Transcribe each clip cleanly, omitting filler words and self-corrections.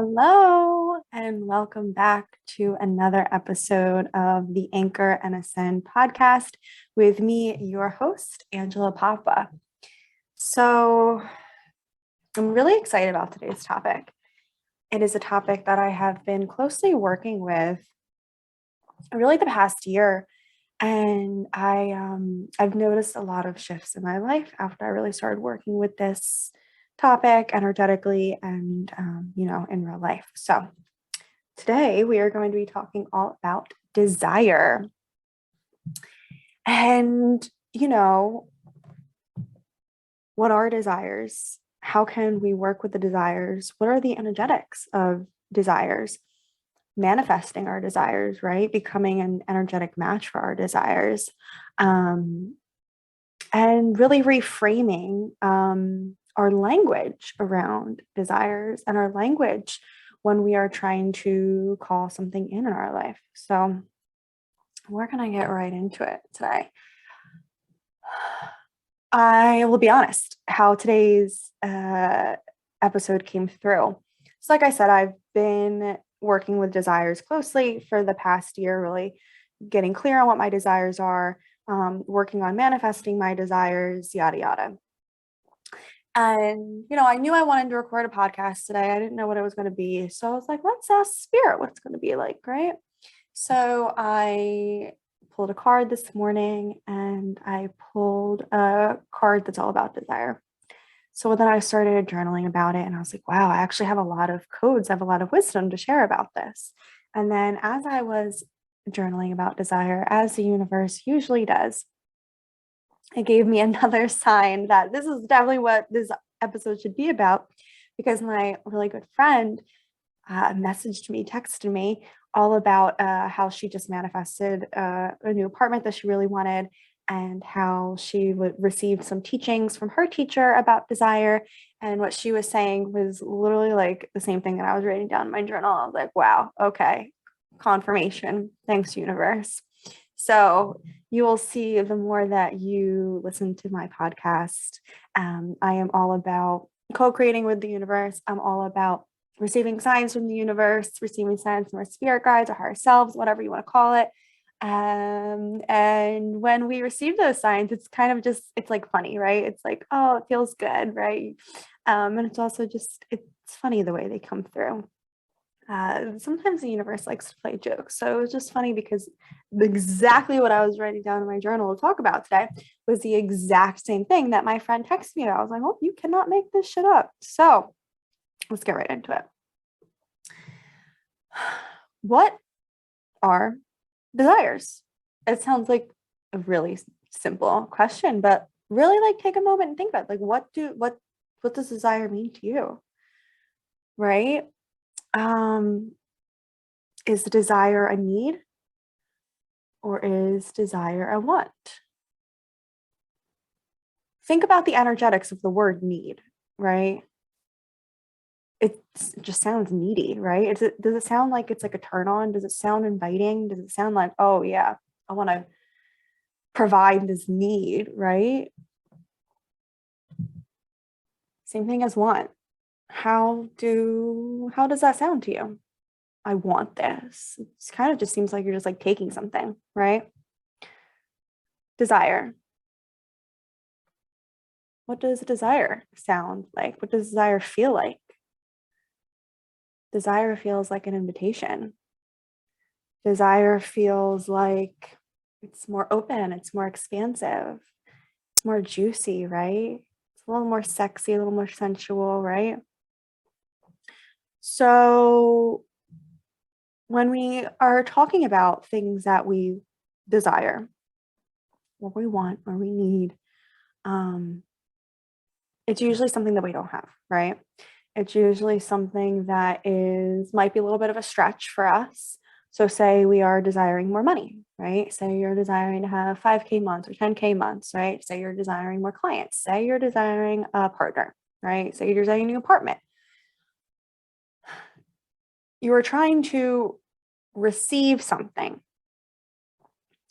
Hello, and welcome back to another episode of the Anchor and Ascend podcast with me, your host, Angela Papa. So, I'm really excited about today's topic. It is a topic that I have been closely working with really the past year, and I've noticed a lot of shifts in my life after I really started working with this topic energetically and in real life. So today we are going to be talking all about desire. And what are desires? How can we work with the desires? What are the energetics of desires? Manifesting our desires, right? Becoming an energetic match for our desires. And really reframing our language around desires and our language when we are trying to call something in our life. So we're going to get right into it today. I will be honest how today's episode came through. So like I said, I've been working with desires closely for the past year, really getting clear on what my desires are, working on manifesting my desires, yada, yada. And, I knew I wanted to record a podcast today. I didn't know what it was going to be. So I was like, let's ask Spirit what it's going to be like, right? So I pulled a card this morning and I pulled a card that's all about desire. So then I started journaling about it and I was like, wow, I actually have a lot of codes. I have a lot of wisdom to share about this. And then as I was journaling about desire, as the universe usually does, it gave me another sign that this is definitely what this episode should be about, because my really good friend texted me all about how she just manifested a new apartment that she really wanted, and how she received some teachings from her teacher about desire. And what she was saying was literally like the same thing that I was writing down in my journal. I was like, wow, okay, confirmation. Thanks, universe. So you will see the more that you listen to my podcast. I am all about co-creating with the universe. I'm all about receiving signs from the universe, receiving signs from our spirit guides or higher selves, whatever you want to call it. And when we receive those signs, it's kind of just, it's like funny, right? It's like, oh, it feels good, right? And it's also just, it's funny the way they come through. Sometimes the universe likes to play jokes. So it was just funny because exactly what I was writing down in my journal to talk about today was the exact same thing that my friend texted me about. I was like, oh, you cannot make this shit up. So let's get right into it. What are desires? It sounds like a really simple question, but really like take a moment and think about it. Like what does desire mean to you? Right? Is desire a need, or is desire a want? Think about the energetics of the word need, right? It just sounds needy, right? Does it sound like it's like a turn on? Does it sound inviting? Does it sound like, oh yeah, I want to provide this need, right? Same thing as want. How does that sound to you? I want this. It's kind of just seems like you're just like taking something, right? Desire. What does desire sound like? What does desire feel like? Desire feels like an invitation. Desire feels like it's more open, it's more expansive, it's more juicy, right? It's a little more sexy, a little more sensual, right? So when we are talking about things that we desire, what we want, what we need, it's usually something that we don't have, right? It's usually something that might be a little bit of a stretch for us. So say we are desiring more money, right? Say you're desiring to have 5K months or 10K months, right? Say you're desiring more clients. Say you're desiring a partner, right? Say you're desiring a new apartment. You are trying to receive something.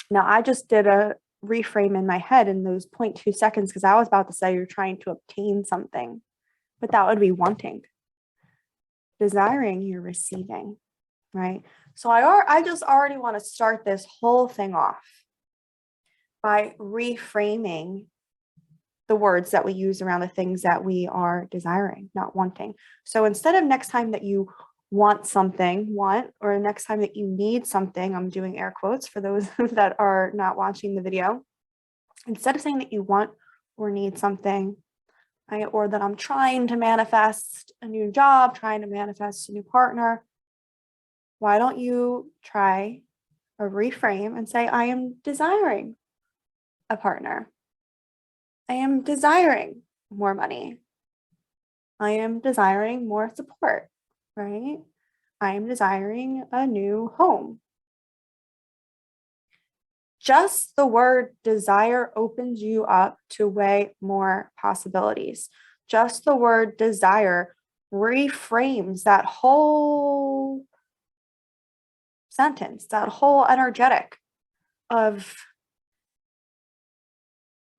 Now, I just did a reframe in my head in those 0.2 seconds because I was about to say you're trying to obtain something, but that would be wanting. desiring, you're receiving, right? So I just already want to start this whole thing off by reframing the words that we use around the things that we are desiring, not wanting. So instead of next time that you want something, or next time that you need something, I'm doing air quotes for those that are not watching the video. Instead of saying that you want or need something, or that I'm trying to manifest a new job, trying to manifest a new partner, why don't you try a reframe and say, I am desiring a partner. I am desiring more money. I am desiring more support, right? I am desiring a new home. Just the word desire opens you up to way more possibilities. Just the word desire reframes that whole sentence, that whole energetic of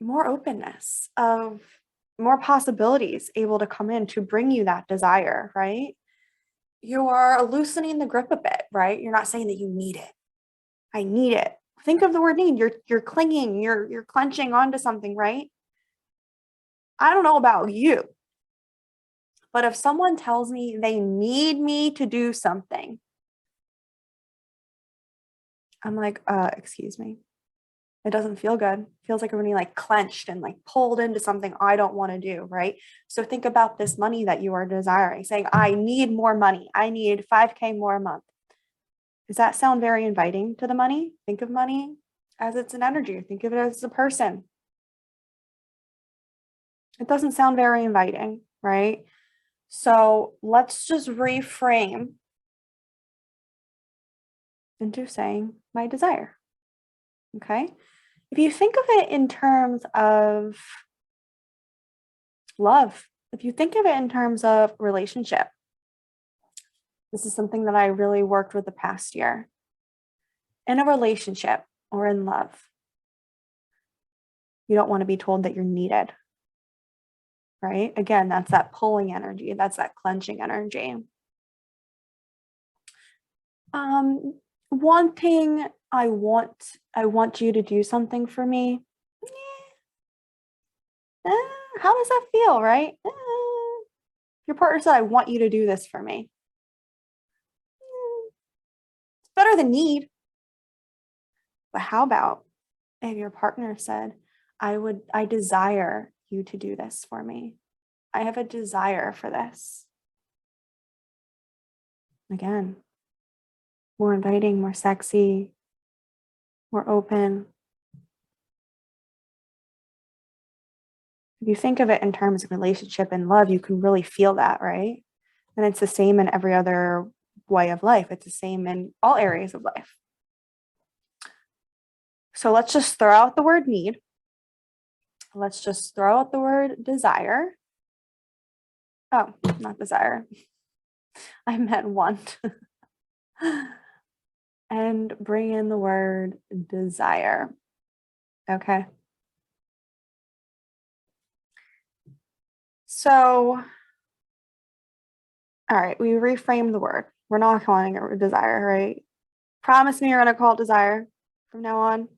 more openness, of more possibilities able to come in to bring you that desire, right? You are loosening the grip a bit, right? You're not saying that you need it. I need it. Think of the word need. You're clinging, you're clenching onto something, right? I don't know about you, but if someone tells me they need me to do something, I'm like, excuse me. It doesn't feel good. It feels like I'm being like clenched and like pulled into something I don't want to do, right? So think about this money that you are desiring, saying, I need more money. I need 5K more a month. Does that sound very inviting to the money? Think of money as it's an energy. Think of it as a person. It doesn't sound very inviting, right? So let's just reframe into saying my desire. Okay. If you think of it in terms of love, if you think of it in terms of relationship, this is something that I really worked with the past year. In a relationship or in love, you don't want to be told that you're needed, right? Again, that's that pulling energy. That's that clenching energy. Wanting, I want you to do something for me. How does that feel, right? Your partner said, I want you to do this for me. It's better than need. But how about if your partner said, I desire you to do this for me. I have a desire for this. Again, more inviting, more sexy, more open. If you think of it in terms of relationship and love, you can really feel that, right? And it's the same in every other way of life. It's the same in all areas of life. So let's just throw out the word need. Let's just throw out the word desire. Oh, not desire. I meant want. And bring in the word desire. Okay. So, all right, we reframed the word. We're not calling it desire, right? Promise me you're going to call it desire from now on.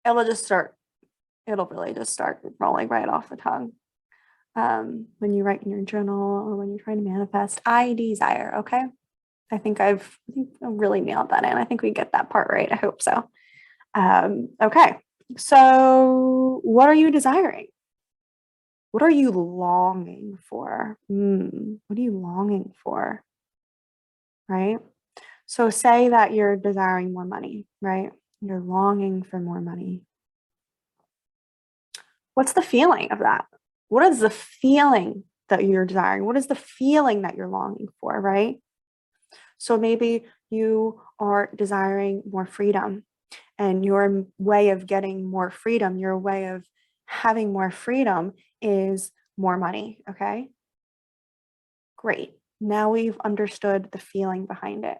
It'll really just start rolling right off the tongue. When you write in your journal or when you're trying to manifest, I desire, okay? I think I've really nailed that in. I think we get that part right. I hope so. Okay. So what are you desiring? What are you longing for? What are you longing for? Right? So say that you're desiring more money, right? You're longing for more money. What's the feeling of that? What is the feeling that you're desiring? What is the feeling that you're longing for, right? So maybe you are desiring more freedom, and your way of getting more freedom, your way of having more freedom is more money, okay? Great. Now we've understood the feeling behind it.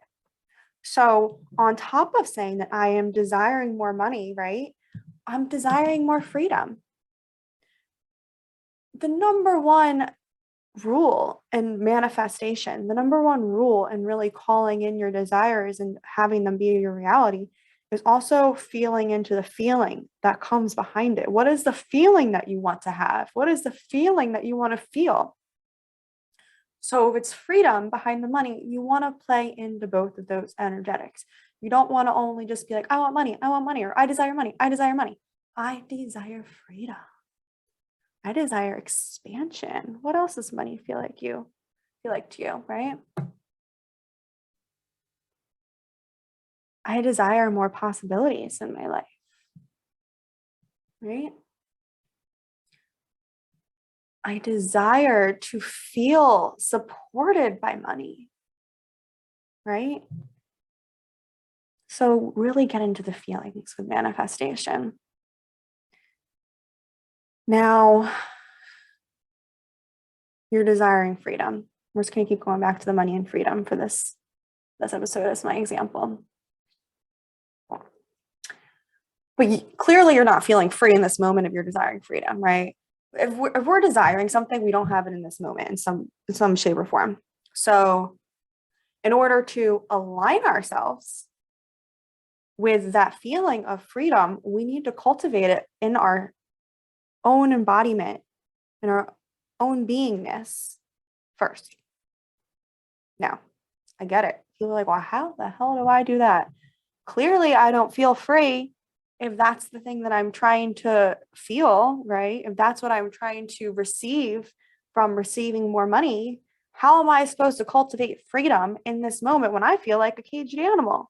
So on top of saying that I am desiring more money, right? I'm desiring more freedom. The number one rule in manifestation, the number one rule in really calling in your desires and having them be your reality is also feeling into the feeling that comes behind it. What is the feeling that you want to have? What is the feeling that you want to feel? So if it's freedom behind the money, you want to play into both of those energetics. You don't want to only just be like, I want money, or I desire money, I desire money. I desire freedom. I desire expansion. What else does money feel like to you, right? I desire more possibilities in my life, right? I desire to feel supported by money, right? So really get into the feelings with manifestation. Now, you're desiring freedom. We're just going to keep going back to the money and freedom for this episode as my example. But clearly you're not feeling free in this moment if you're desiring freedom, right? If we're desiring something, we don't have it in this moment in some shape or form. So in order to align ourselves with that feeling of freedom, we need to cultivate it in our own embodiment, in our own beingness first. Now, I get it. People are like, well, how the hell do I do that? Clearly, I don't feel free if that's the thing that I'm trying to feel, right? If that's what I'm trying to receive from receiving more money, how am I supposed to cultivate freedom in this moment when I feel like a caged animal,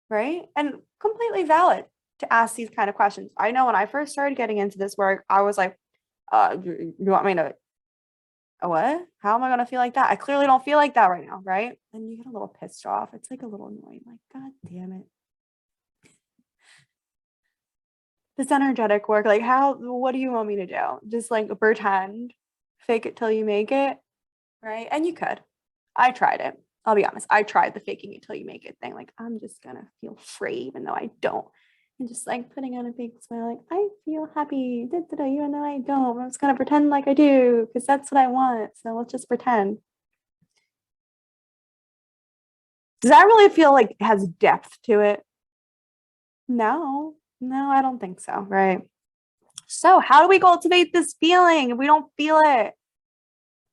right? And completely valid to ask these kind of questions. I know when I first started getting into this work, I was like, you want me to, what? How am I going to feel like that? I clearly don't feel like that right now, right? And you get a little pissed off. It's like a little annoying, like, God damn it. This energetic work, like what do you want me to do? Just like pretend, fake it till you make it, right? And you could. I tried it. I'll be honest. I tried the faking it till you make it thing. Like, I'm just gonna feel free even though I don't. And just like putting on a big smile, like, I feel happy, even though I don't. I'm just gonna pretend like I do because that's what I want. So let's just pretend. Does that really feel like it has depth to it? No, I don't think so, right? So how do we cultivate this feeling if we don't feel it,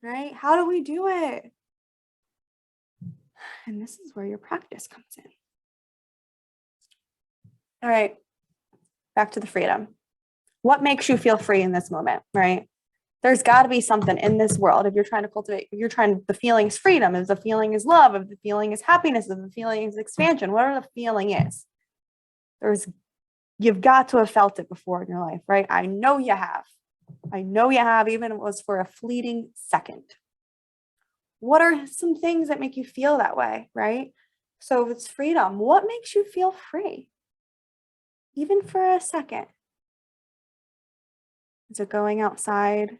right? How do we do it? And this is where your practice comes in. All right, back to the freedom. What makes you feel free in this moment, right? There's got to be something in this world. If you're trying to cultivate, the feeling is freedom, if the feeling is love, if the feeling is happiness, if the feeling is expansion, whatever the feeling is, you've got to have felt it before in your life, right? I know you have, even if it was for a fleeting second. What are some things that make you feel that way, right? So if it's freedom, what makes you feel free? Even for a second. Is it going outside,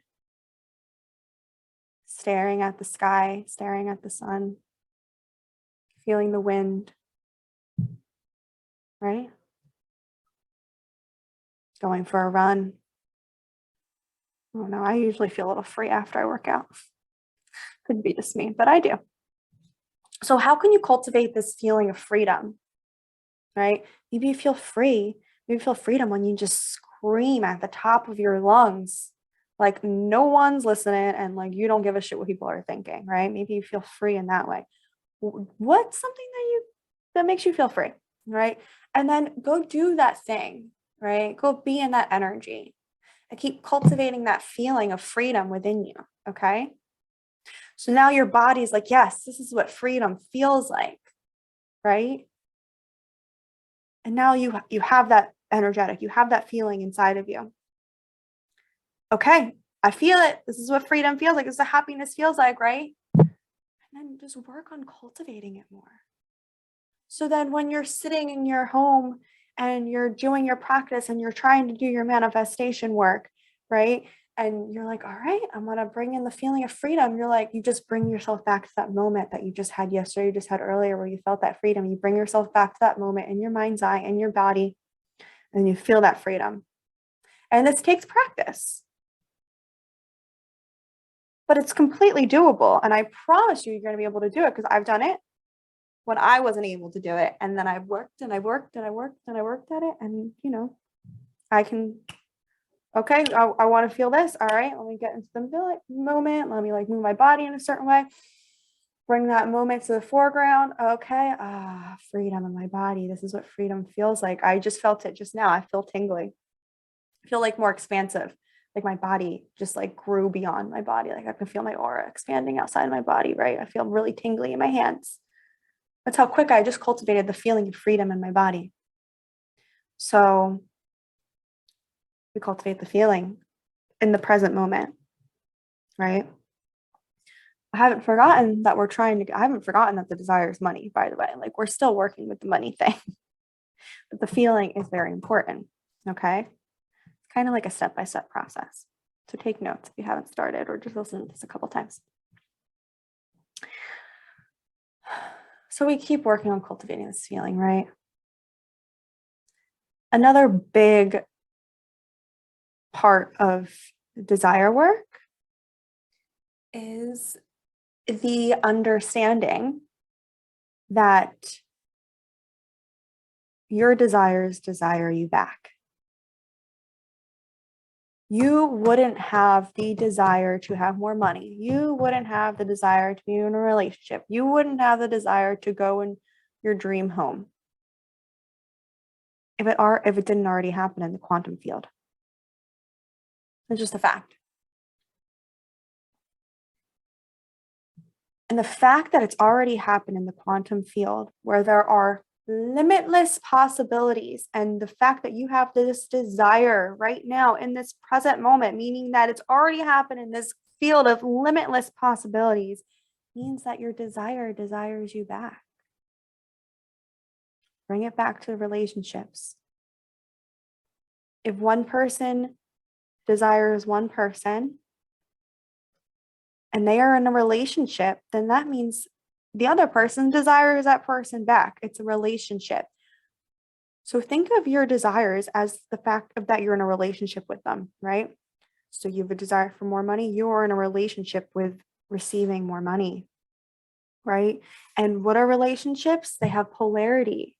staring at the sky, staring at the sun, feeling the wind, right? Going for a run. Oh no, I usually feel a little free after I work out. Could be just me, but I do. So how can you cultivate this feeling of freedom, right? Maybe you feel free. Maybe you feel freedom when you just scream at the top of your lungs, like no one's listening and like you don't give a shit what people are thinking, right? Maybe you feel free in that way. What's something that makes you feel free, right? And then go do that thing, right? Go be in that energy and keep cultivating that feeling of freedom within you, okay? So now your body's like, yes, this is what freedom feels like, right? And now you have that energetic, you have that feeling inside of you. Okay, I feel it. This is what freedom feels like. This is what happiness feels like, right? And then just work on cultivating it more. So then when you're sitting in your home and you're doing your practice and you're trying to do your manifestation work, right? And you're like, all right, I'm going to bring in the feeling of freedom. You're like, you just bring yourself back to that moment that you just had yesterday, you just had earlier where you felt that freedom. You bring yourself back to that moment in your mind's eye, in your body, and you feel that freedom. And this takes practice. but it's completely doable. And I promise you, you're going to be able to do it because I've done it when I wasn't able to do it. And then I've worked and I worked and I worked and I worked at it. And, I can, okay, I want to feel this. All right, let me get into the moment. Let me like move my body in a certain way. Bring that moment to the foreground. Okay, freedom in my body. This is what freedom feels like. I just felt it just now. I feel tingling. I feel like more expansive. Like my body just like grew beyond my body. Like I can feel my aura expanding outside of my body, right? I feel really tingly in my hands. That's how quick I just cultivated the feeling of freedom in my body. So we cultivate the feeling in the present moment, right? I haven't forgotten that I haven't forgotten that the desire is money, by the way. Like we're still working with the money thing, but the feeling is very important, okay? It's kind of like a step-by-step process. So take notes if you haven't started or just listen to this a couple times. So we keep working on cultivating this feeling, right? Another big part of desire work is the understanding that your desires desire you back. You wouldn't have the desire to have more money. You wouldn't have the desire to be in a relationship. You wouldn't have the desire to go in your dream home if it didn't already happen in the quantum field. It's just a fact. And the fact that it's already happened in the quantum field where there are limitless possibilities, and the fact that you have this desire right now in this present moment, meaning that it's already happened in this field of limitless possibilities, means that your desire desires you back. Bring it back to relationships. If one person desires one person and they are in a relationship, then that means the other person desires that person back. It's a relationship. So think of your desires as the fact of that you're in a relationship with them, right? So you have a desire for more money. You're in a relationship with receiving more money, right? And what are relationships? They have polarity.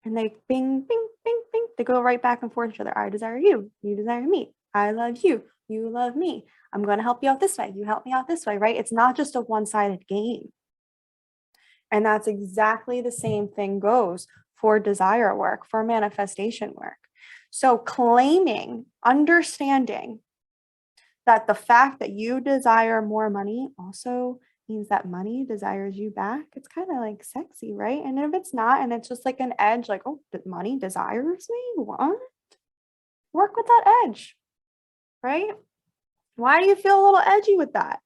And they bing, bing, bing, bing. They go right back and forth each other. I desire you. You desire me. I love you. You love me. I'm going to help you out this way. You help me out this way, right? It's not just a one-sided game. And that's exactly the same thing goes for desire work, for manifestation work. So claiming, understanding that the fact that you desire more money also means that money desires you back. It's kind of like sexy, right? And if it's not, and it's just like an edge, like, oh, money desires me? What? Work with that edge, right? Why do you feel a little edgy with that?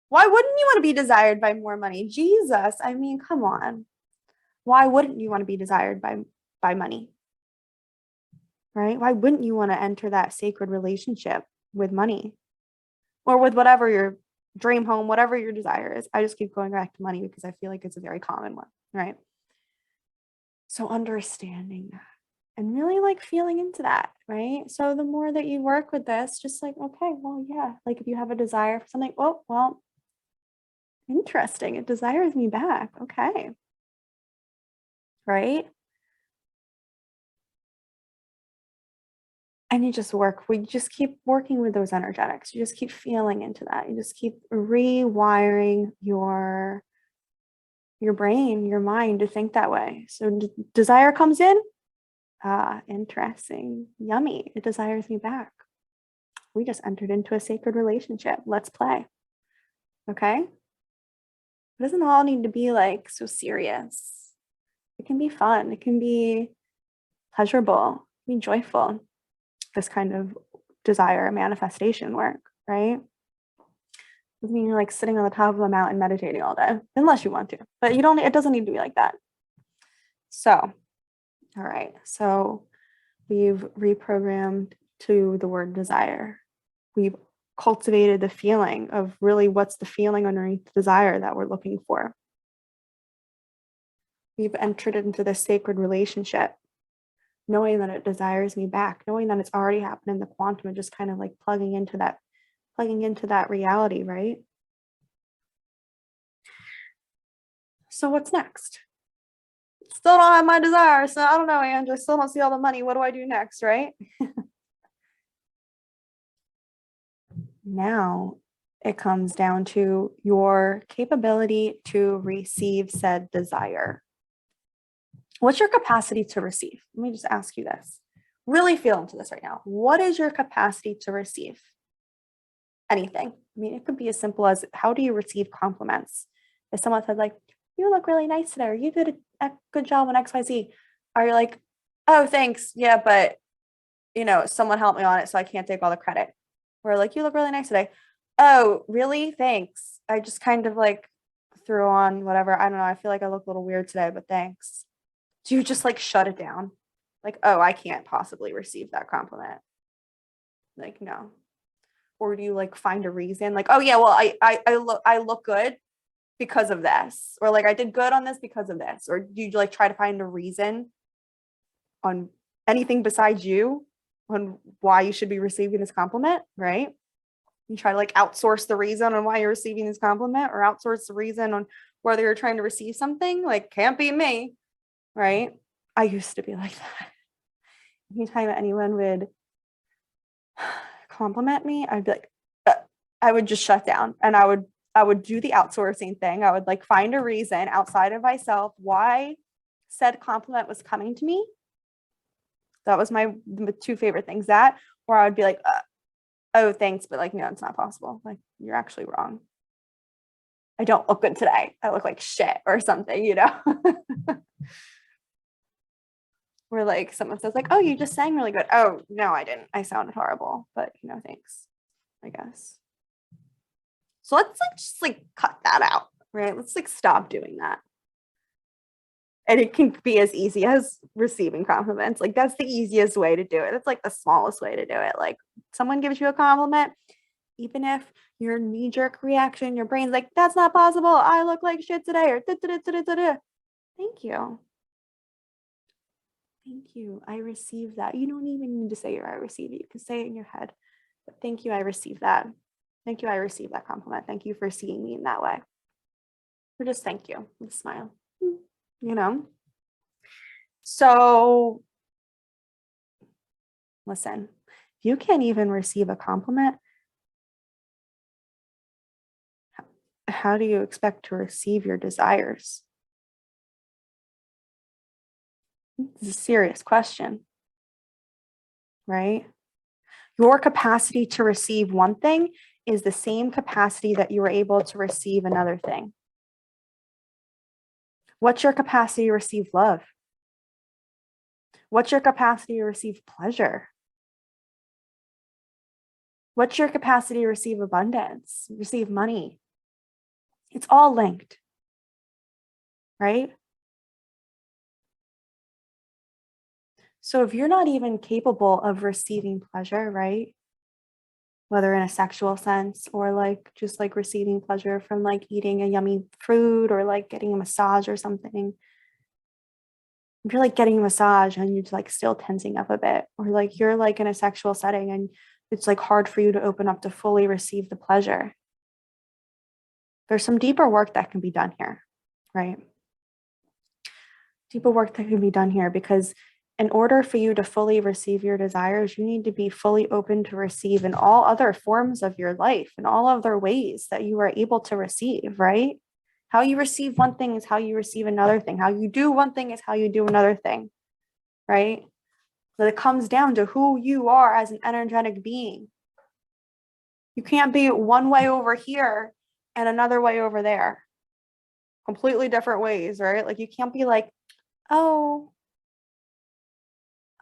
Why wouldn't you want to be desired by more money? Jesus, I mean, come on. Why wouldn't you want to be desired by money? Right? Why wouldn't you want to enter that sacred relationship with money or with whatever your dream home, whatever your desire is? I just keep going back to money because I feel like it's a very common one, right? So understanding that and really like feeling into that, right? So the more that you work with this, just like, okay, well, yeah, like if you have a desire for something, oh, well, interesting. It desires me back. Okay. Right? And we just keep working with those energetics. You just keep feeling into that. You just keep rewiring your brain, your mind to think that way. So desire comes in. Interesting. Yummy. It desires me back. We just entered into a sacred relationship. Let's play. Okay? It doesn't all need to be like so serious. It can be fun. It can be pleasurable, be joyful. This kind of desire manifestation work, right? Doesn't mean you're like sitting on the top of a mountain meditating all day, unless you want to, but it doesn't need to be like that. So, all right. So we've reprogrammed to the word desire. We've cultivated the feeling of really what's the feeling underneath the desire that we're looking for. We've entered into this sacred relationship, knowing that it desires me back, knowing that it's already happened in the quantum and just kind of like plugging into that plugging into that reality, right? So what's next? Still don't have my desire. So I don't know, Andrew. Still don't see all the money. What do I do next, right? Now it comes down to your capability to receive said desire. What's your capacity to receive? Let me just ask you this. Really feel into this right now. What is your capacity to receive? Anything. I mean, it could be as simple as, how do you receive compliments? If someone says like, you look really nice today, or you did a good job on XYZ, are you like, oh, thanks. Yeah, but someone helped me on it, so I can't take all the credit. Or like, you look really nice today. Oh, really? Thanks. I just kind of like threw on whatever. I don't know. I feel like I look a little weird today, but thanks. Do you just like shut it down? Like, oh, I can't possibly receive that compliment. Like, no. Or do you like find a reason? Like, oh yeah, well, I look good because of this. Or like, I did good on this because of this. Or do you like try to find a reason on anything besides you on why you should be receiving this compliment, right? You try to like outsource the reason on why you're receiving this compliment, or outsource the reason on whether you're trying to receive something. Like, can't be me, right? I used to be like that. Anytime anyone would compliment me, I'd be like, I would just shut down, and I would do the outsourcing thing. I would like find a reason outside of myself why said compliment was coming to me. That was my two favorite things. That, or I would be like, oh, thanks, but like, no, it's not possible. Like, you're actually wrong. I don't look good today. I look like shit or something, Where like someone says like, oh, you just sang really good. Oh, no, I didn't. I sounded horrible, but thanks, I guess. So let's like just like cut that out, right? Let's like stop doing that. And it can be as easy as receiving compliments. Like, that's the easiest way to do it. It's like the smallest way to do it. Like, someone gives you a compliment, even if your knee-jerk reaction, your brain's like, that's not possible, I look like shit today, or thank you. Thank you. I received that. You don't even need to say I receive it. You can say it in your head. But thank you, I received that. Thank you, I received that compliment. Thank you for seeing me in that way. Or just thank you with a smile. So listen, if you can't even receive a compliment, how do you expect to receive your desires? This is a serious question, right? Your capacity to receive one thing is the same capacity that you were able to receive another thing. What's your capacity to receive love? What's your capacity to receive pleasure? What's your capacity to receive abundance, receive money? It's all linked, right? So if you're not even capable of receiving pleasure, right? Whether in a sexual sense, or like just like receiving pleasure from like eating a yummy food, or like getting a massage or something. If you're like getting a massage and you're like still tensing up a bit, or like you're like in a sexual setting and it's like hard for you to open up to fully receive the pleasure, there's some deeper work that can be done here, right? Deeper work that can be done here, because in order for you to fully receive your desires, you need to be fully open to receive in all other forms of your life, in all other ways that you are able to receive, right? How you receive one thing is how you receive another thing. How you do one thing is how you do another thing, right? But it comes down to who you are as an energetic being. You can't be one way over here and another way over there. Completely different ways, right? Like, you can't be like, oh,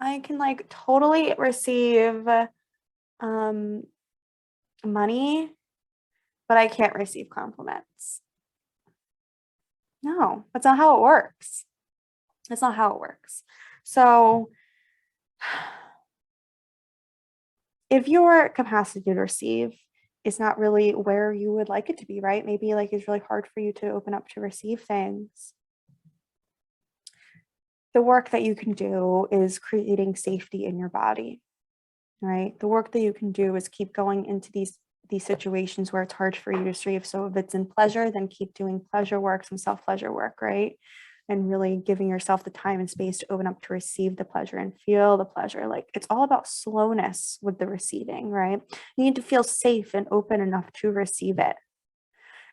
I can like totally receive money, but I can't receive compliments. No, that's not how it works. That's not how it works. So if your capacity to receive is not really where you would like it to be, right? Maybe like it's really hard for you to open up to receive things. The work that you can do is creating safety in your body, right? The work that you can do is keep going into these situations where it's hard for you to receive. So if it's in pleasure, then keep doing pleasure work, some self-pleasure work, right? And really giving yourself the time and space to open up to receive the pleasure and feel the pleasure. Like it's all about slowness with the receiving, right? You need to feel safe and open enough to receive it.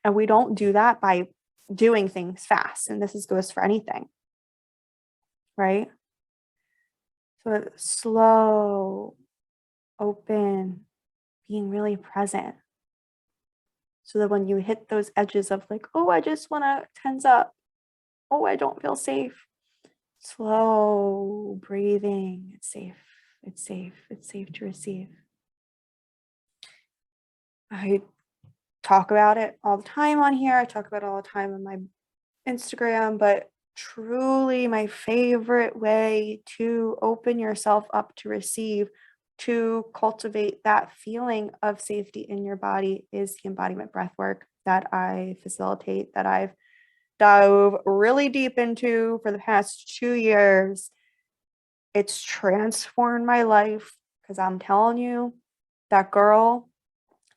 And we don't do that by doing things fast. And goes for anything, right? So slow, open, being really present. So that when you hit those edges of like, oh, I just want to tense up. Oh, I don't feel safe. Slow breathing. It's safe. It's safe. It's safe to receive. I talk about it all the time on here. I talk about it all the time on my Instagram, but truly my favorite way to open yourself up to receive, to cultivate that feeling of safety in your body is the embodiment breath work that I facilitate, that I've dove really deep into for the past 2 years. It's transformed my life because I'm telling you, that girl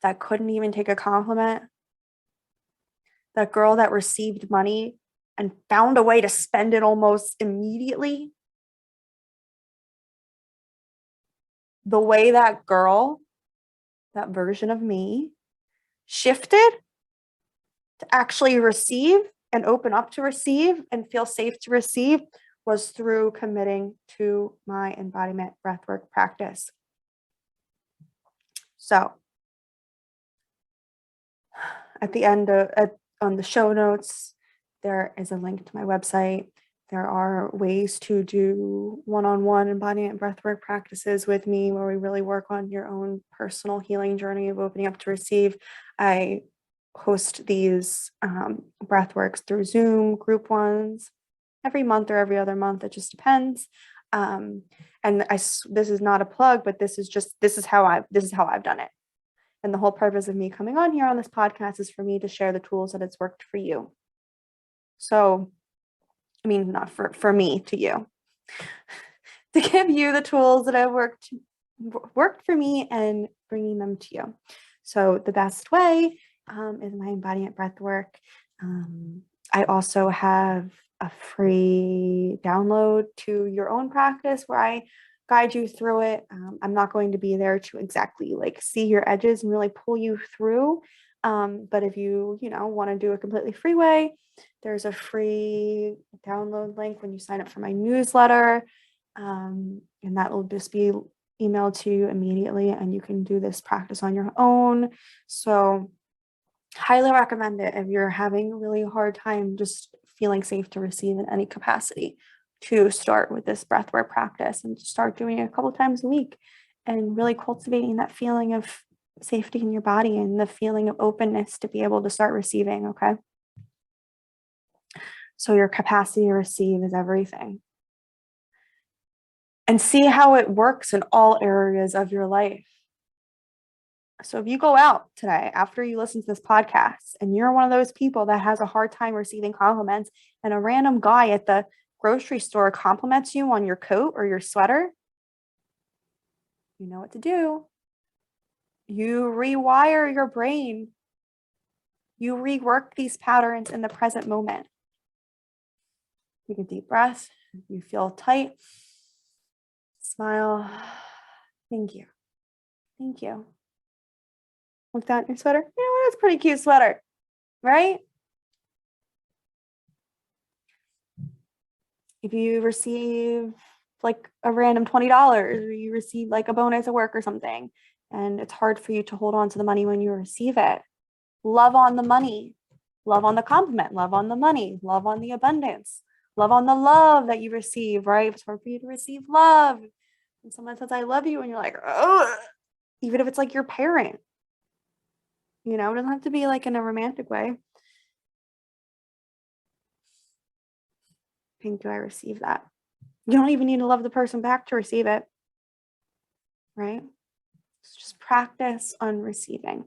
that couldn't even take a compliment, that girl that received money and found a way to spend it almost immediately, the way that girl, that version of me, shifted to actually receive and open up to receive and feel safe to receive was through committing to my embodiment breathwork practice. So at the end on the show notes, there is a link to my website. There are ways to do one-on-one embodiment breathwork practices with me where we really work on your own personal healing journey of opening up to receive. I host these breathworks through Zoom group ones every month or every other month. It just depends. And this is not a plug, but this is how I've done it. And the whole purpose of me coming on here on this podcast is for me to share the tools that it's worked for you. So, I mean, not for me, to you, to give you the tools that have worked for me and bringing them to you. So the best way is my embodiment breath work. I also have a free download to your own practice where I guide you through it. I'm not going to be there to exactly like see your edges and really pull you through. But if you want to do a completely free way, there's a free download link when you sign up for my newsletter. And that will just be emailed to you immediately, and you can do this practice on your own. So highly recommend it if you're having a really hard time just feeling safe to receive in any capacity, to start with this breathwork practice and start doing it a couple times a week and really cultivating that feeling of safety in your body and the feeling of openness to be able to start receiving. Okay. So your capacity to receive is everything. And see how it works in all areas of your life. So if you go out today after you listen to this podcast and you're one of those people that has a hard time receiving compliments, and a random guy at the grocery store compliments you on your coat or your sweater, you know what to do. You rewire your brain. You rework these patterns in the present moment. Take a deep breath. You feel tight. Smile. Thank you. Thank you. Look down at your sweater. You know what? That's a pretty cute sweater, right? If you receive like a random $20 or you receive like a bonus at work or something, and it's hard for you to hold on to the money when you receive it, love on the money, love on the compliment, love on the money, love on the abundance, love on the love that you receive, right? It's hard for you to receive love. And someone says, I love you, and you're like, oh, even if it's like your parent, it doesn't have to be like in a romantic way. Thank you, I receive that. You don't even need to love the person back to receive it, right? So just practice on receiving.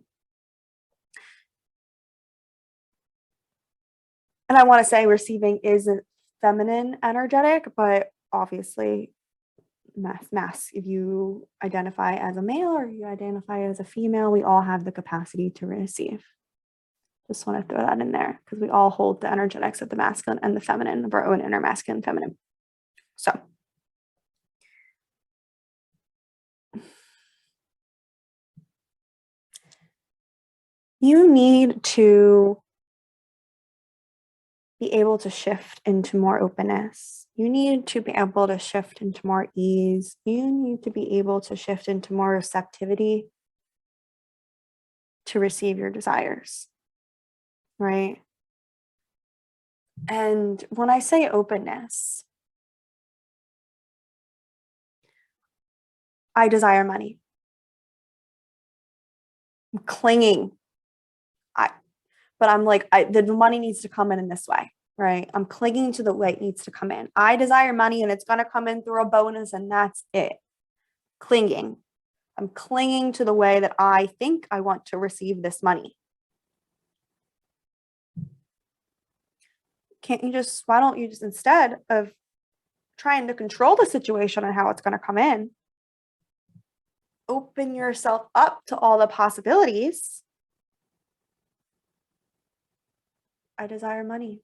And I want to say receiving is a feminine energetic, but obviously mask. If you identify as a male or you identify as a female, we all have the capacity to receive. Just want to throw that in there because we all hold the energetics of the masculine and the feminine of our own inner masculine and feminine. So you need to be able to shift into more openness. You need to be able to shift into more ease. You need to be able to shift into more receptivity to receive your desires, right? And when I say openness, I desire money. I'm clinging. But I'm like, the money needs to come in this way, right? I'm clinging to the way it needs to come in. I desire money and it's going to come in through a bonus and that's it. Clinging. I'm clinging to the way that I think I want to receive this money. Why don't you just, instead of trying to control the situation and how it's going to come in, open yourself up to all the possibilities. I desire money.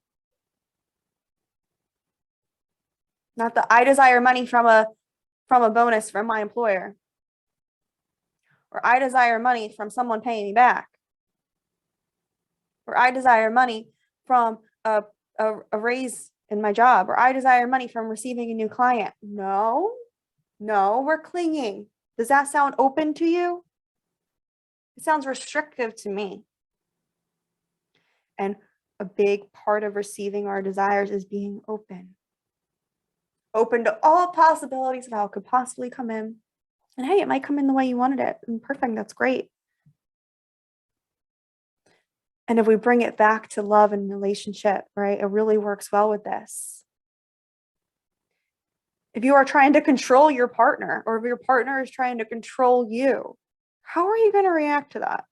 Not that I desire money from a bonus from my employer, or I desire money from someone paying me back, or I desire money from a raise in my job, or I desire money from receiving a new client. No, we're clinging. Does that sound open to you? It sounds restrictive to me. And a big part of receiving our desires is being open to all possibilities of how it could possibly come in. And hey, it might come in the way you wanted it. And perfect, that's great. And if we bring it back to love and relationship, right, it really works well with this. If you are trying to control your partner, or if your partner is trying to control you, how are you going to react to that?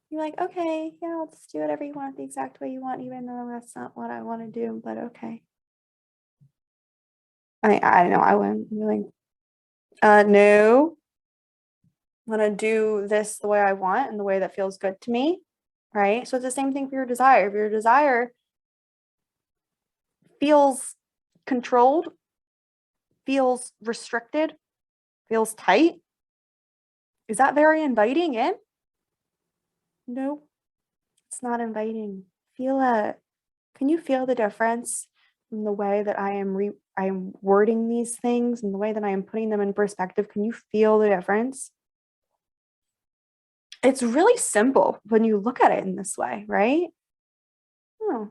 You're like, okay, yeah, I'll just do whatever you want the exact way you want, even though that's not what I want to do, but okay. I know I wouldn't be like, no, I'm going to do this the way I want and the way that feels good to me, right? So it's the same thing for your desire. If your desire feels controlled, feels restricted, feels tight, is that very inviting in? No, it's not inviting. Feel it. Can you feel the difference in the way that I am wording these things and the way that I am putting them in perspective? Can you feel the difference? It's really simple when you look at it in this way, right? Oh,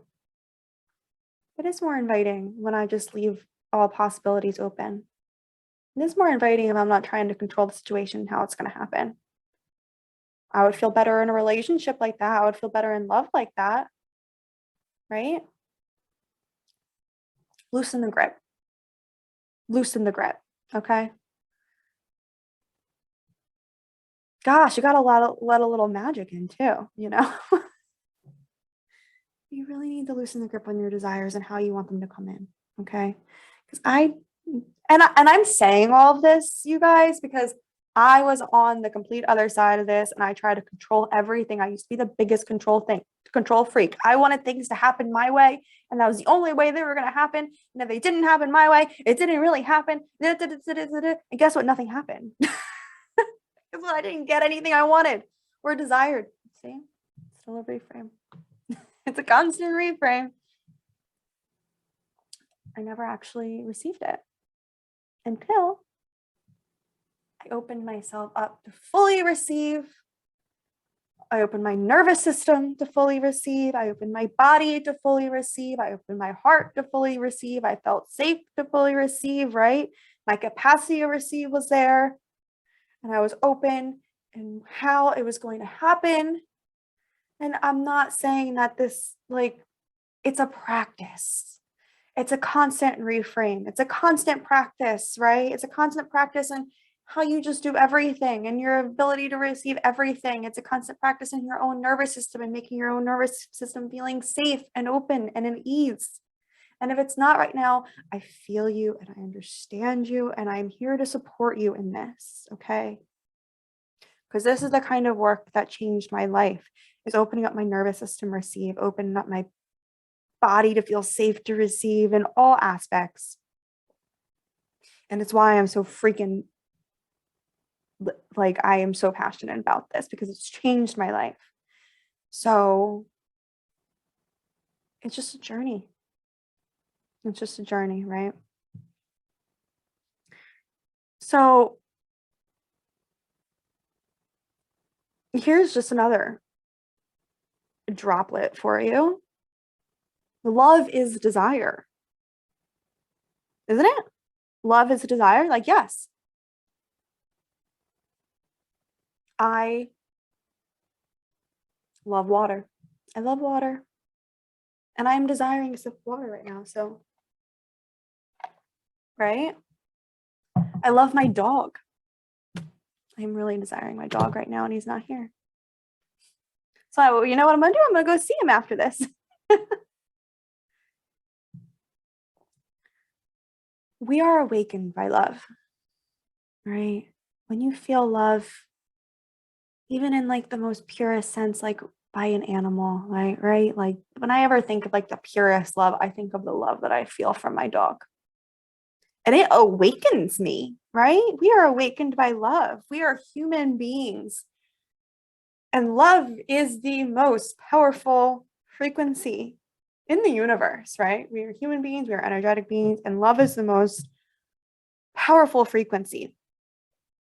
it is more inviting when I just leave all possibilities open. It is more inviting if I'm not trying to control the situation and how it's going to happen. I would feel better in a relationship like that. I would feel better in love like that, right? Loosen the grip. Loosen the grip, okay? Gosh, you got to let a little magic in too, you know? You really need to loosen the grip on your desires and how you want them to come in, okay? Because I'm saying all of this, you guys, because I was on the complete other side of this and I tried to control everything. I used to be the biggest control freak. I wanted things to happen my way, and that was the only way they were going to happen. And if they didn't happen my way, it didn't really happen. And guess what? Nothing happened. Guess what? I didn't get anything I wanted or desired. See? Still a reframe. It's a constant reframe. I never actually received it until I opened myself up to fully receive. I opened my nervous system to fully receive. I opened my body to fully receive. I opened my heart to fully receive. I felt safe to fully receive, right? My capacity to receive was there. And I was open and how it was going to happen. And I'm not saying that this, it's a practice. It's a constant reframe. It's a constant practice, right? It's a constant practice in how you just do everything and your ability to receive everything. It's a constant practice in your own nervous system and making your own nervous system feeling safe and open and at ease. And if it's not right now, I feel you and I understand you and I'm here to support you in this, okay? Because this is the kind of work that changed my life, is opening up my nervous system to receive, opening up my body to feel safe to receive in all aspects. And it's why I'm so freaking, like, I am so passionate about this because it's changed my life. So it's just a journey. It's just a journey, right? So here's just another droplet for you. Love is desire, isn't it? Love is a desire. Like, yes, I love water. I love water. And I'm desiring a sip of water right now. So, right? I love my dog. I'm really desiring my dog right now, and he's not here. So, you know what I'm going to do? I'm going to go see him after this. We are awakened by love, right? When you feel love, even in like the most purest sense, like by an animal, right? Like when I ever think of like the purest love, I think of the love that I feel from my dog. And it awakens me, right? We are awakened by love. We are human beings. And love is the most powerful frequency in the universe, right? We are human beings, we are energetic beings, and love is the most powerful frequency.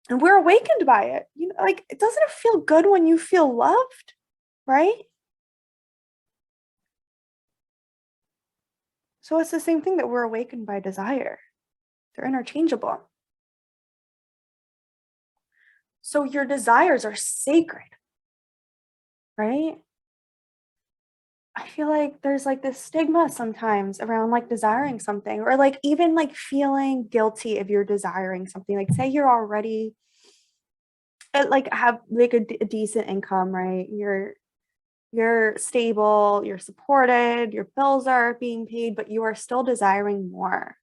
And we're awakened by it. You know, like, it doesn't feel good when you feel loved, right? So it's the same thing that we're awakened by desire. They're interchangeable. So your desires are sacred, right? I feel like there's like this stigma sometimes around like desiring something, or like even like feeling guilty if you're desiring something. Like, say you're already like have like a decent income, right? You're stable, you're supported, your bills are being paid, but you are still desiring more,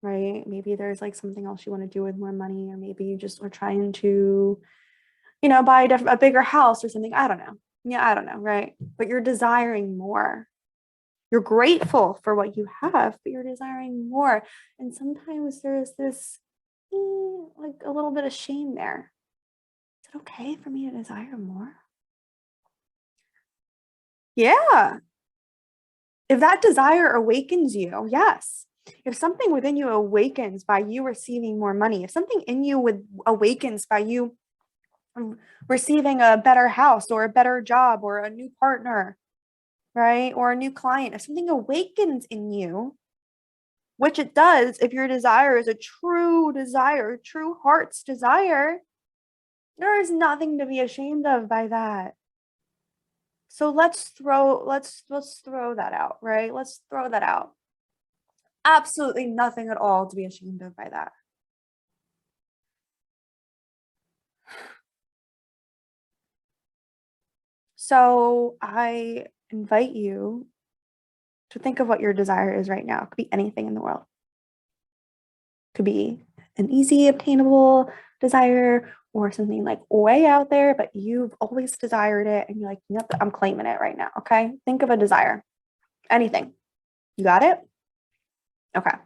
right? Maybe there's like something else you want to do with more money, or maybe you just are trying to, buy a bigger house or something. I don't know. Yeah, I don't know, right? But you're desiring more. You're grateful for what you have, but you're desiring more. And sometimes there's this, like a little bit of shame there. Is it okay for me to desire more? Yeah. If that desire awakens you, yes. If something within you awakens by you receiving more money, if something in you awakens by you receiving a better house or a better job or a new partner, right? Or a new client, if something awakens in you, which it does if your desire is a true desire, true heart's desire, there is nothing to be ashamed of by that. So let's throw that out, right? Let's throw that out. Absolutely nothing at all to be ashamed of by that. So I invite you to think of what your desire is right now. It could be anything in the world. It could be an easy obtainable desire or something like way out there, but you've always desired it and you're like, yep, I'm claiming it right now. Okay. Think of a desire. Anything. You got it? Okay.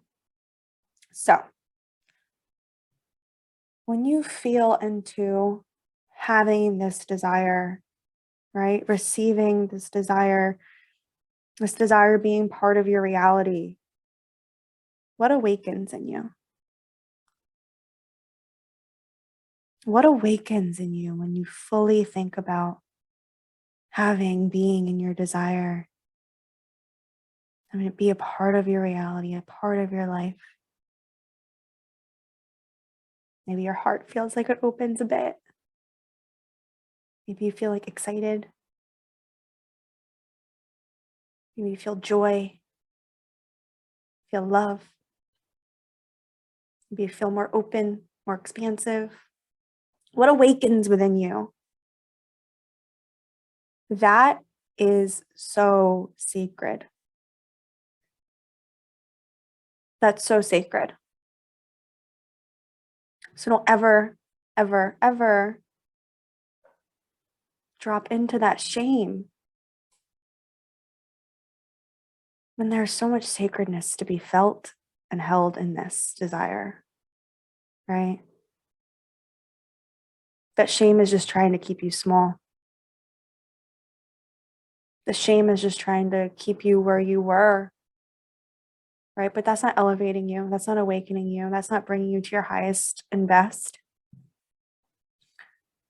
So when you feel into having this desire, right? Receiving this desire being part of your reality, what awakens in you? What awakens in you when you fully think about being in your desire? I mean, be a part of your reality, a part of your life. Maybe your heart feels like it opens a bit. Maybe you feel like excited. Maybe you feel joy, feel love. Maybe you feel more open, more expansive. What awakens within you? That is so sacred. that's so sacred. So don't ever, ever, ever drop into that shame when there's so much sacredness to be felt and held in this desire, right? That shame is just trying to keep you small. The shame is just trying to keep you where you were, right? But that's not elevating you. That's not awakening you. That's not bringing you to your highest and best.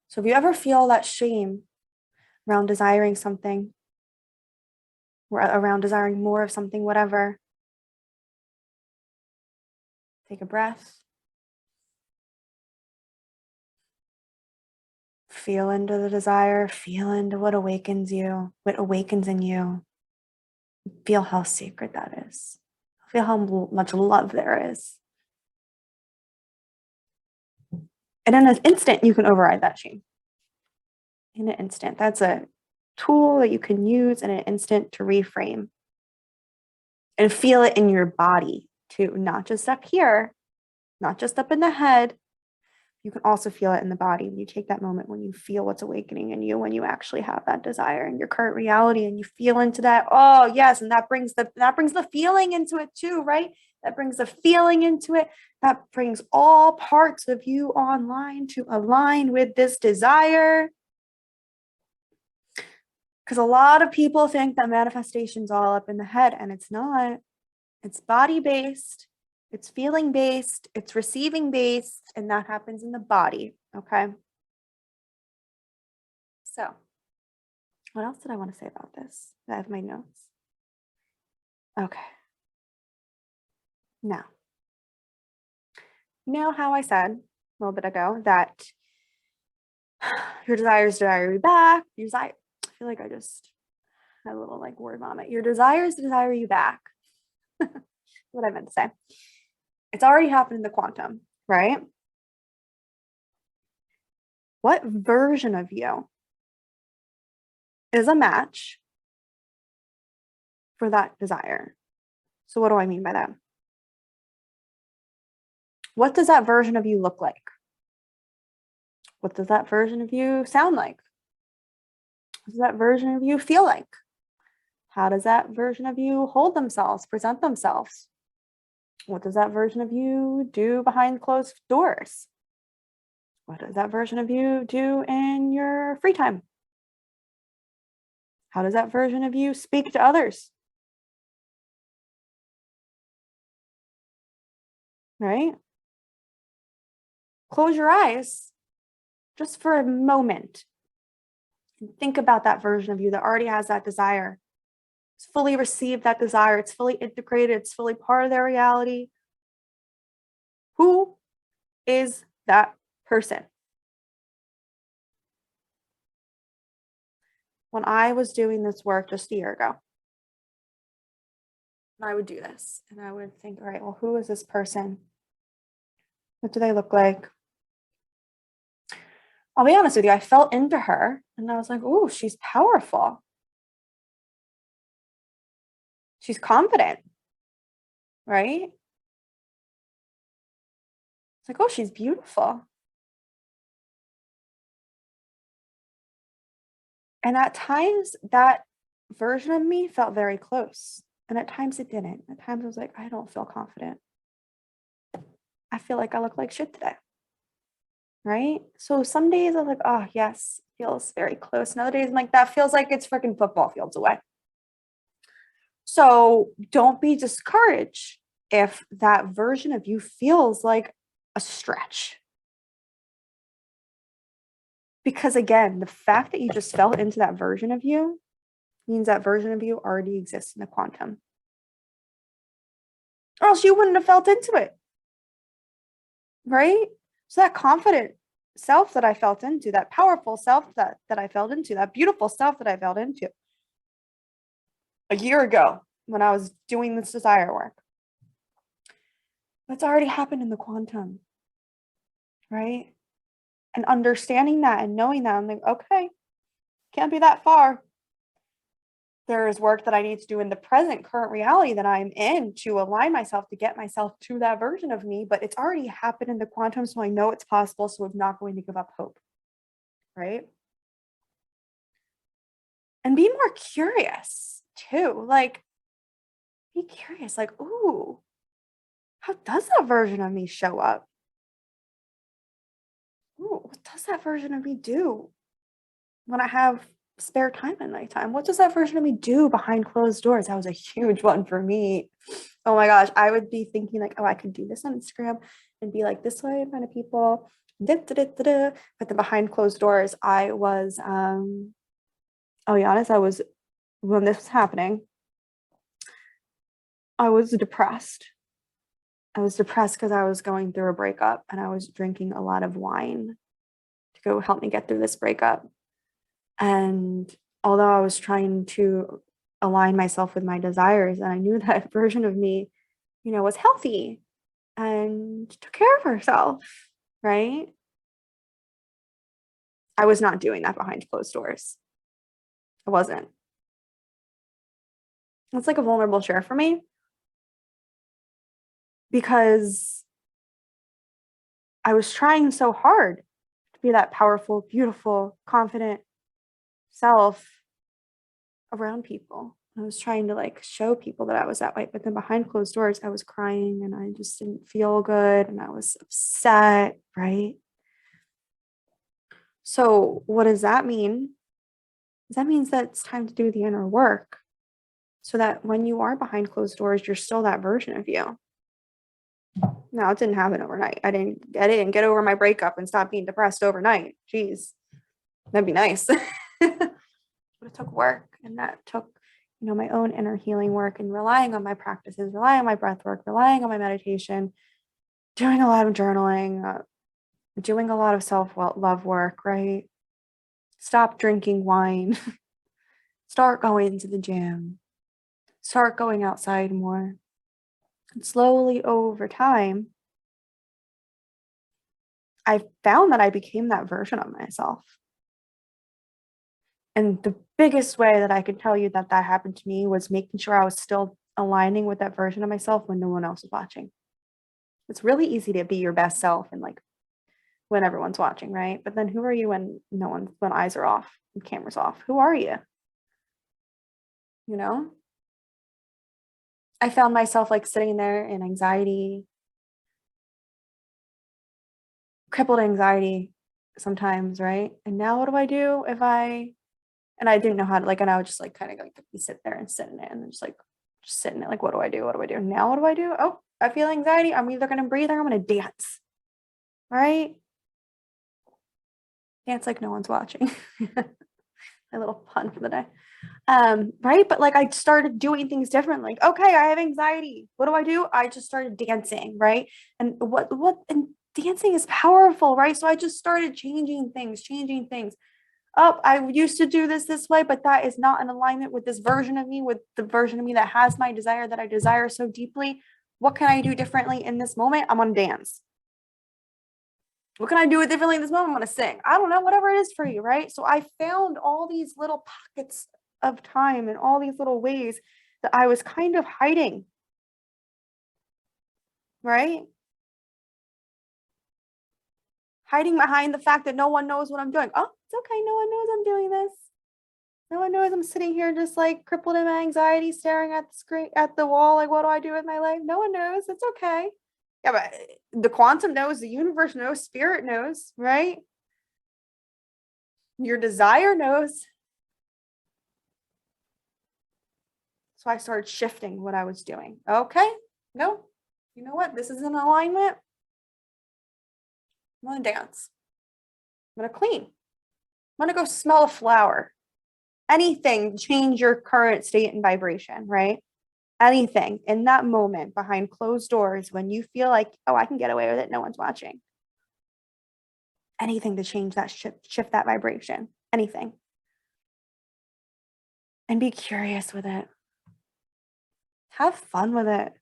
So if you ever feel that shame around desiring something, or around desiring more of something, whatever, take a breath. Feel into the desire, feel into what awakens you, what awakens in you. Feel how sacred that is. Feel how much love there is. And in an instant, you can override that shame. In an instant. That's a tool that you can use in an instant to reframe and feel it in your body too, not just up here, not just up in the head. You can also feel it in the body when you take that moment, when you feel what's awakening in you, when you actually have that desire in your current reality and you feel into that. Oh yes. And that brings the feeling into it too, right? That brings the feeling into it. That brings all parts of you online to align with this desire. Because a lot of people think that manifestation's all up in the head, and it's not. It's body-based, it's feeling-based, it's receiving-based, and that happens in the body, okay? So, what else did I want to say about this? I have my notes. Okay. Now, you know how I said a little bit ago that your desires desire you back, your desire, I feel like I just had a little like word vomit. Your desires desire you back. What I meant to say. It's already happened in the quantum, right? What version of you is a match for that desire? So what do I mean by that? What does that version of you look like? What does that version of you sound like? What does that version of you feel like? How does that version of you hold themselves, present themselves? What does that version of you do behind closed doors? What does that version of you do in your free time? How does that version of you speak to others? Right? Close your eyes just for a moment and think about that version of you that already has that desire. It's fully received that desire. It's fully integrated. It's fully part of their reality. Who is that person? When I was doing this work just a year ago, I would do this and I would think, all right, well, who is this person? What do they look like? I'll be honest with you, I felt into her and I was like, oh, she's powerful. She's confident, right? It's like, oh, she's beautiful. And at times that version of me felt very close. And at times it didn't. At times I was like, I don't feel confident. I feel like I look like shit today. Right? So some days I'm like, oh, yes, feels very close. And other days I'm like, that feels like it's freaking football fields away. So don't be discouraged if that version of you feels like a stretch. Because again, the fact that you just fell into that version of you means that version of you already exists in the quantum. Or else you wouldn't have felt into it. Right? So that confident self that I felt into, that powerful self that I felt into, that beautiful self that I felt into a year ago when I was doing this desire work, that's already happened in the quantum. Right? And understanding that and knowing that, I'm like, okay, can't be that far. There's work that I need to do in the present current reality that I'm in to align myself to get myself to that version of me, but it's already happened in the quantum. So I know it's possible. So I'm not going to give up hope. Right. And be more curious too. Like, be curious, like, ooh, how does that version of me show up? Ooh, what does that version of me do when I have spare time at nighttime? What does that version of me do behind closed doors? That was a huge one for me. Oh my gosh, I would be thinking like, oh, I could do this on Instagram and be like this way in front of people. But then behind closed doors, I was, I'll be honest, when this was happening, I was depressed. I was depressed because I was going through a breakup and I was drinking a lot of wine to go help me get through this breakup. And although I was trying to align myself with my desires, and I knew that version of me, was healthy and took care of herself, right? I was not doing that behind closed doors. I wasn't. It's like a vulnerable share for me because I was trying so hard to be that powerful, beautiful, confident self around people. I was trying to like show people that I was that way, but then behind closed doors, I was crying and I just didn't feel good and I was upset, right? So, what does that mean? That means that it's time to do the inner work so that when you are behind closed doors, you're still that version of you. Now, it didn't happen overnight. I didn't get over my breakup and stop being depressed overnight. Jeez, that'd be nice. But it took work, and that took my own inner healing work and relying on my practices, relying on my breath work, relying on my meditation, doing a lot of journaling, doing a lot of self-love work, right? Stop drinking wine, start going to the gym, start going outside more. And slowly over time, I found that I became that version of myself. And the biggest way that I could tell you that that happened to me was making sure I was still aligning with that version of myself when no one else was watching. It's really easy to be your best self and like when everyone's watching, right? But then who are you when eyes are off and cameras off? Who are you? You know? I found myself like sitting there in anxiety, crippled anxiety sometimes, right? And now what do I do and I didn't know how to and I would just like kind of like sit there and sit in it and then just sit in it. Like, what do I do? What do I do? Now what do I do? Oh, I feel anxiety. I'm either gonna breathe or I'm gonna dance. Right? Dance like no one's watching. My little pun for the day. Right. But like I started doing things differently. Like, okay, I have anxiety. What do? I just started dancing, right? And and dancing is powerful, right? So I just started changing things. Oh, I used to do this way, but that is not in alignment with this version of me, with the version of me that has my desire that I desire so deeply. What can I do differently in this moment? I'm gonna dance. What can I do differently in this moment? I'm gonna sing. I don't know, whatever it is for you, right? So I found all these little pockets of time and all these little ways that I was kind of hiding, right? Hiding behind the fact that no one knows what I'm doing. Oh, it's okay. No one knows I'm doing this. No one knows I'm sitting here just like crippled in my anxiety, staring at the screen, at the wall. Like, what do I do with my life? No one knows. It's okay. Yeah, but the quantum knows, the universe knows, spirit knows, right? Your desire knows. So I started shifting what I was doing. Okay, no, you know what? This is in alignment. I'm gonna dance. I'm gonna clean. I'm gonna go smell a flower. Anything to change your current state and vibration, right? Anything in that moment behind closed doors when you feel like, oh, I can get away with it, no one's watching. Anything to change that shift that vibration. Anything. And be curious with it. Have fun with it.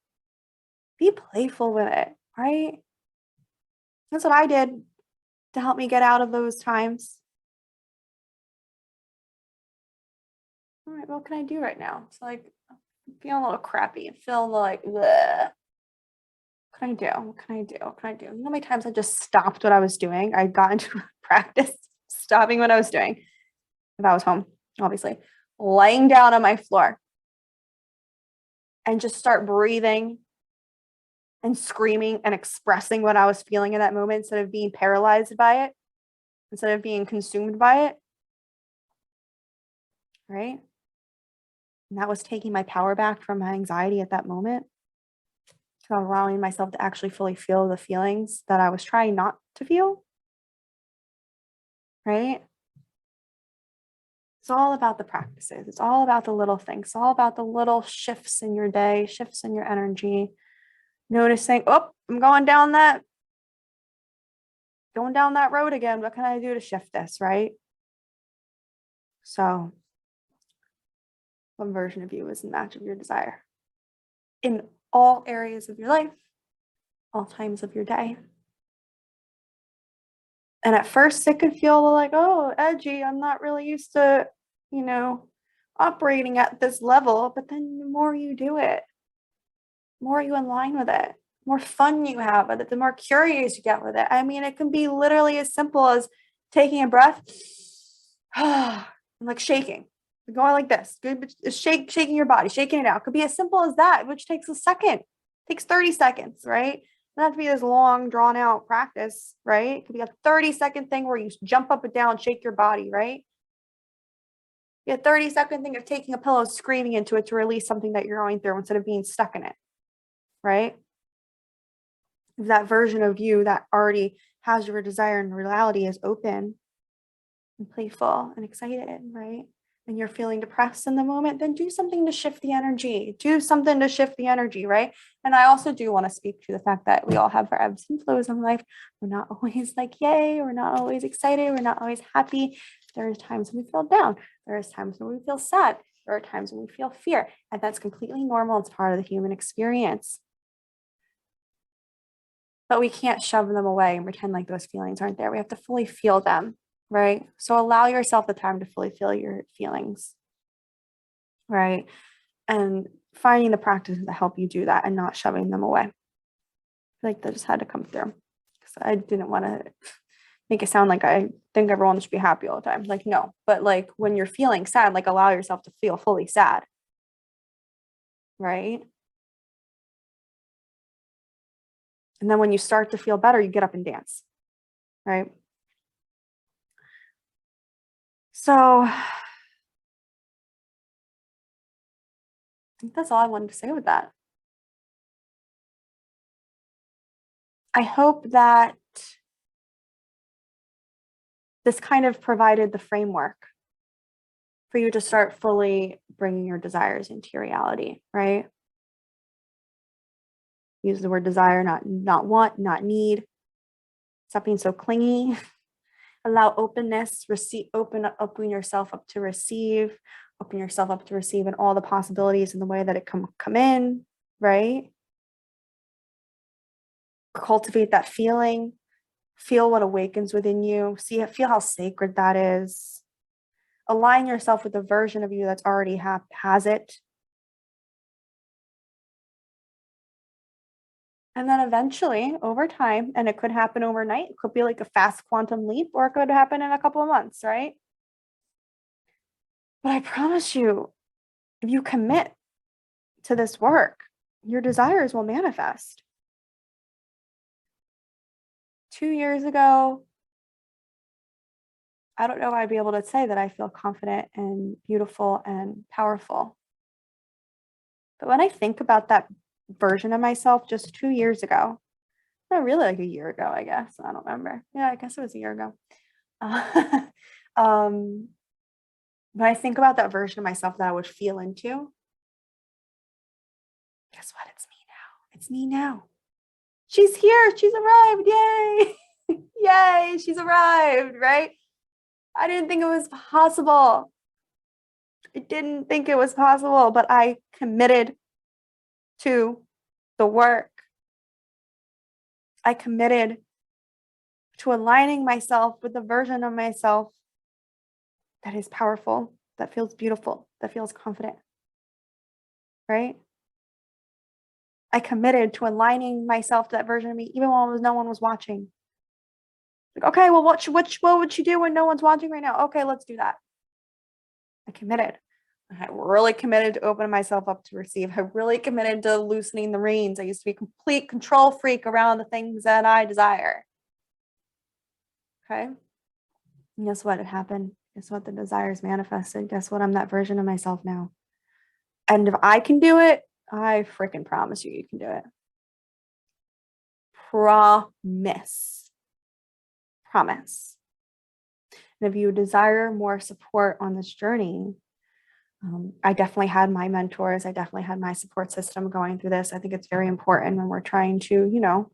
Be playful with it, right? That's what I did to help me get out of those times. all right, what can I do right now? It's like, I'm feeling a little crappy and feeling like, bleh. What can I do? What can I do? What can I do? You know how many times I just stopped what I was doing? I got into practice stopping what I was doing. If I was home, obviously, laying down on my floor and just start breathing and screaming and expressing what I was feeling in that moment instead of being paralyzed by it, instead of being consumed by it. Right. And that was taking my power back from my anxiety at that moment. So allowing myself to actually fully feel the feelings that I was trying not to feel. Right. It's all about the practices. It's all about the little things. It's all about the little shifts in your day, shifts in your energy. Noticing, oh, I'm going down that road again. What can I do to shift this? Right. So, what version of you is the match of your desire in all areas of your life, all times of your day? And at first, it could feel like, oh, edgy. I'm not really used to, you know, operating at this level. But then the more you do it, the more you align with it, the more fun you have with it, the more curious you get with it. I mean, it can be literally as simple as taking a breath and like shaking, going like this, shaking your body, shaking it out. It could be as simple as that, which takes a second, takes 30 seconds, right? Not to be this long, drawn out practice, right? It could be a 30-second thing where you jump up and down, shake your body, right? A 30-second thing of taking a pillow, screaming into it to release something that you're going through instead of being stuck in it, right? If that version of you that already has your desire and reality is open and playful and excited, right? And you're feeling depressed in the moment, then do something to shift the energy. Do something to shift the energy, right? And I also do want to speak to the fact that we all have our ebbs and flows in life. We're not always like, yay. We're not always excited. We're not always happy. There are times when we feel down. There are times when we feel sad. There are times when we feel fear. And that's completely normal. It's part of the human experience. But we can't shove them away and pretend like those feelings aren't there. We have to fully feel them, right? So allow yourself the time to fully feel your feelings, right? And finding the practices that help you do that and not shoving them away. Like that just had to come through because I didn't want to make it sound like I think everyone should be happy all the time. Like, no, but like when you're feeling sad, like allow yourself to feel fully sad, right? And then when you start to feel better, you get up and dance, right? So I think that's all I wanted to say with that. I hope that this kind of provided the framework for you to start fully bringing your desires into your reality, right? Use the word desire, not want, not need. Stop being so clingy. Allow openness, open yourself up to receive, open yourself up to receive and all the possibilities in the way that it come in, right? Cultivate that feeling, feel what awakens within you, feel how sacred that is. Align yourself with the version of you that's already has it. And then eventually, over time, and it could happen overnight, it could be like a fast quantum leap, or it could happen in a couple of months, right? But I promise you, if you commit to this work, your desires will manifest. 2 years ago, I don't know if I'd be able to say that I feel confident and beautiful and powerful. But when I think about that version of myself just 2 years ago, not really like a year ago, I guess. I don't remember. Yeah, I guess it was a year ago. Um, when I think about that version of myself that I would feel into, guess what? It's me now. It's me now. She's here. She's arrived. Yay. Yay. She's arrived, right? I didn't think it was possible. I didn't think it was possible, but I committed to the work. I committed to aligning myself with the version of myself that is powerful, that feels beautiful, that feels confident, right? I committed to aligning myself to that version of me, even when no one was watching. Like, okay, well, what would you do when no one's watching right now? Okay, let's do that. I committed. I really committed to opening myself up to receive. I really committed to loosening the reins. I used to be a complete control freak around the things that I desire. Okay. And guess what? It happened. Guess what? The desires manifested. Guess what? I'm that version of myself now. And if I can do it, I freaking promise you can do it. Promise. Promise. And if you desire more support on this journey, I definitely had my mentors. I definitely had my support system going through this. I think it's very important when we're trying to,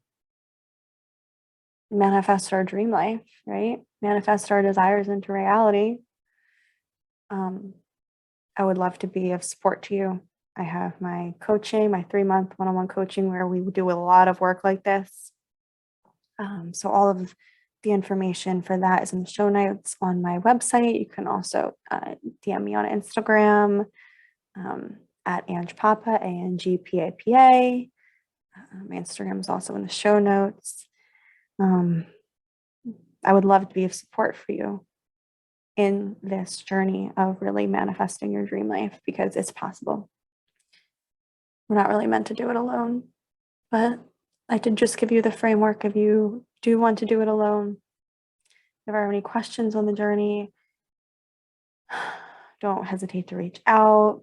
manifest our dream life, right? Manifest our desires into reality. I would love to be of support to you. I have my coaching, my 3-month one-on-one coaching where we do a lot of work like this. So all of the information for that is in the show notes on my website. You can also DM me on Instagram at Ange Papa, ANGPAPA. My Instagram is also in the show notes. I would love to be of support for you in this journey of really manifesting your dream life because it's possible. We're not really meant to do it alone, but I did just give you the framework if you do want to do it alone. If you have any questions on the journey, don't hesitate to reach out.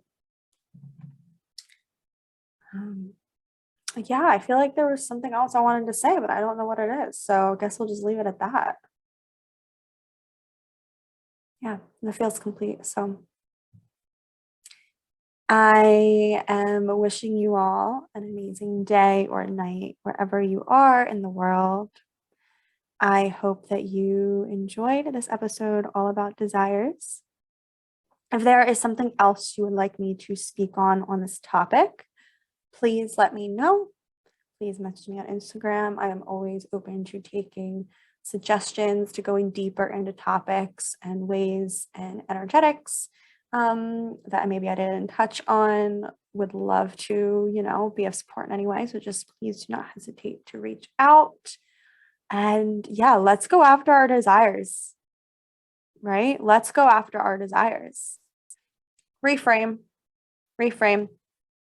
Yeah, I feel like there was something else I wanted to say, but I don't know what it is. So I guess we'll just leave it at that. Yeah, that feels complete. So I am wishing you all an amazing day or night wherever you are in the world. I hope that you enjoyed this episode all about desires. If there is something else you would like me to speak on this topic, please let me know. Please message me on Instagram. I am always open to taking suggestions, to going deeper into topics and ways and energetics that maybe I didn't touch on. Would love to, be of support in any way. So just please do not hesitate to reach out. And yeah, let's go after our desires, right? Let's go after our desires. Reframe.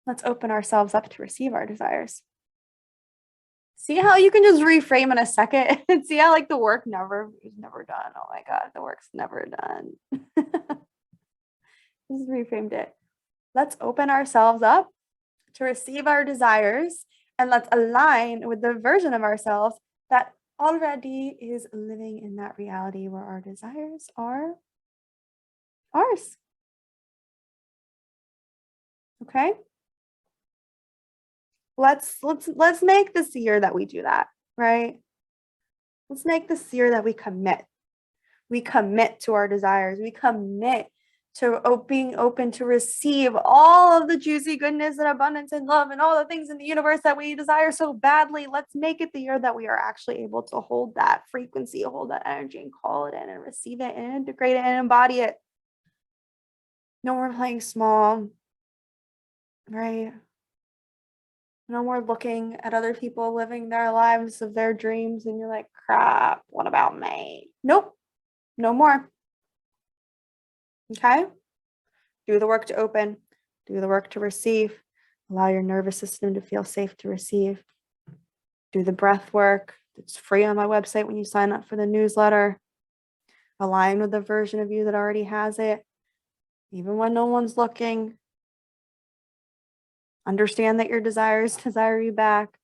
Let's open ourselves up to receive our desires. See how you can just reframe in a second and see how the work is never done. Oh my God, the work's never done. Just reframed it. Let's open ourselves up to receive our desires and let's align with the version of ourselves that already is living in that reality where our desires are ours. Okay? Let's make this year that we do that, right? Let's make this year that we commit. We commit to our desires. We commit to being open to receive all of the juicy goodness and abundance and love and all the things in the universe that we desire so badly. Let's make it the year that we are actually able to hold that frequency, hold that energy and call it in and receive it and integrate it and embody it. No more playing small, right? No more looking at other people living their lives of their dreams and you're like, crap, what about me? Nope, no more. Okay? Do the work to open, do the work to receive, allow your nervous system to feel safe to receive. Do the breath work. It's free on my website when you sign up for the newsletter. Align with the version of you that already has it, even when no one's looking. Understand that your desires desire you back.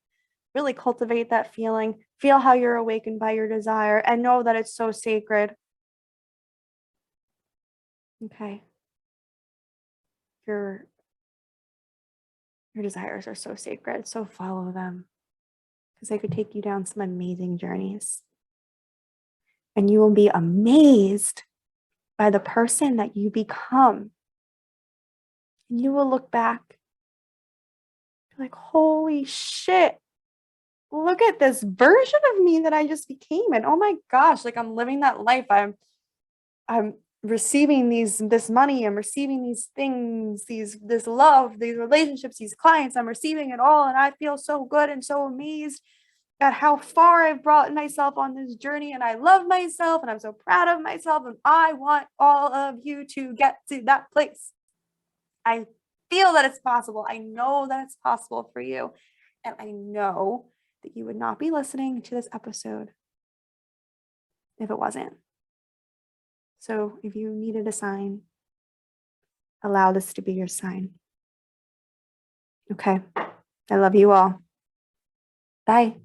Really cultivate that feeling. Feel how you're awakened by your desire and know that it's so sacred. Okay. Your desires are so sacred, so follow them because they could take you down some amazing journeys. And you will be amazed by the person that you become. And you will look back like, holy shit, look at this version of me that I just became. And oh my gosh, I'm living that life. I'm receiving this money, I'm receiving these things, this love, these relationships, these clients, I'm receiving it all. And I feel so good and so amazed at how far I've brought myself on this journey. And I love myself and I'm so proud of myself. And I want all of you to get to that place. I feel that it's possible. I know that it's possible for you. And I know that you would not be listening to this episode if it wasn't. So if you needed a sign, allow this to be your sign. Okay. I love you all. Bye.